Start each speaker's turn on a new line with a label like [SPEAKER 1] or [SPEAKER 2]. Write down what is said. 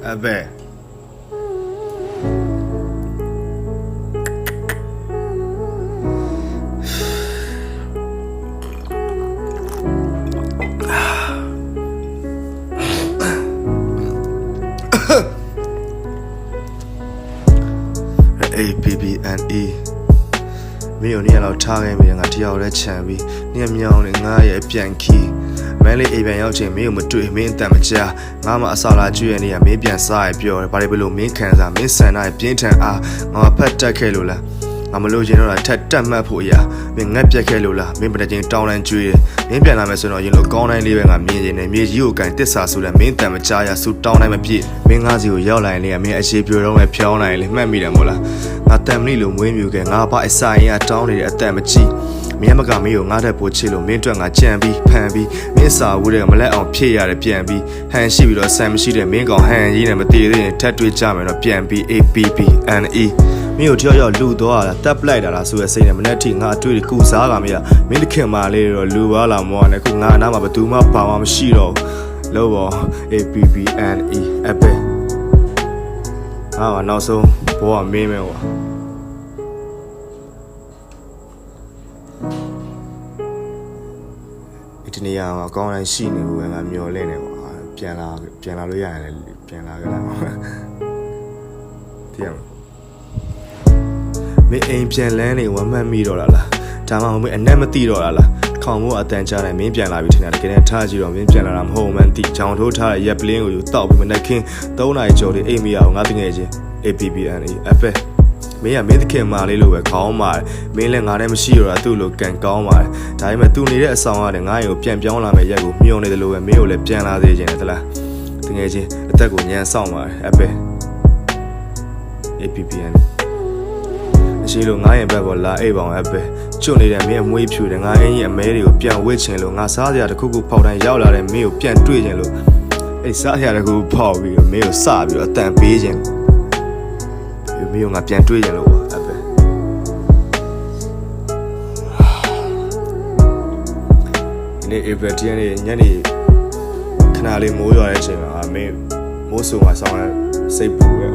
[SPEAKER 1] Abe. A-B-B-N-E 没有念老差嘅名啊，跳嚟唱bi，念苗嚟我也變 key， 每嚟一邊有錢沒有乜對，沒但乜家，我嘛少啦主人你也沒變晒表，把你不如沒看上，沒生那變成啊，我拍得開路啦。我們路線落來太淡乜鋪呀，明眼別開路啦，明不得見當然追，明變那麼說喏，因路講來呢位我面人呢，面有間得啥數啦，明但乜家呀，數當來乜別，明我就要來呢，明一些表容來飄來呢，乜咪得冇啦，我淡呢路每秒嘅，我把一曬呀當你一淡乜知。明乜個沒有我在播起路，明對我撿比攀比，明啥物的我來按撇呀的變比，還是為了三唔係的明講還是那麼對的，太對家們的變比 A-B-B-N-E。沒有條要路多啦，搭來的啦，所以誰能能聽我對的故事咁樣，明的看嘛嘞咯，路啊啦麼呢，我那嘛不都嘛把我們洗咯，路喎 A-B-B-N-E 阿伯，啊嗱數播下咩咩喎？ဒီနေရာမှာကောင်းတိုင်းရှိနေဘူးပဲငါမျောလင့်နေကွာပြန်လာလို့ရရင်လည်းပြန်လာကြလားတရားမင်းအိမ်ပြန်လန်းနေဝမ်းမှတ်မိတော့လားဒါမှမဟုတ်အနက်မသိတော့လားခေါင်မို့အတန်ကြားတယ်မင်းပြန်လာပြီထင်တယ်တကယ်နဲ့ထားကြည့်တော့မင်းပြန်လာတာမဟုတ်မှန်းသိချောင်းထိုးထားတဲ့ရက်ပလင်းကိုယူတောက်ပြီးမနဲ့ခင်း3 နာရီကျော်လေးအိမ်မရအောင်ငါတငယ်ချင်း A-B-B-N-E အဖက်မင်းကမင်းတခင်မာလေးလိုပဲခေါင်းမာတယ်မင်းလည်းငါနဲ့မရှိတော့တာသူ့လိုကန်ကောင်းပါတယ်ဒါပေမဲ့သူနေတဲ့အဆောင်ရတယ်ငါ့ကိုပြန်ပြောင်းလာမယ့်ရက်ကိုမျှော်နေတယ်လို့ပဲမင်းကိုလည်းပြန်လာသေးခြင်းတယ်သလားတကယ်ချင်းအသက်ကိုညံဆောင်ပါတယ်အပဲ A-B-B-N အရှိလို့ငါရင်ဘက်ပေါ်လာအိပ်ပေါင်အပဲကျွတ်နေတဲ့မင်းအမွေးဖြူတယ်ငါအင်းကြီးအမဲတွေကိုပြန်ဝစ်ချင်လို့ငါစားစရာတစ်ခုခုဖောက်တိုင်းရောက်လာတဲ့မင်းကိုပြန်တွေ့ချင်လို့အဲ့စားစရာတစ်ခုဖောက်ပြီးတော့မင်းကိုစပြီးတော့အတန်ပေးချင်မင်းကငါပြန်တွေ့ကြလို့အပဲဒီနေ့ April 10 ရက်နေ့ညနေခဏလေးမိုးရွာတဲ့အချိန်မှာမင်းမိုးဆုံမှာဆောင်းစိတ်ပူပဲ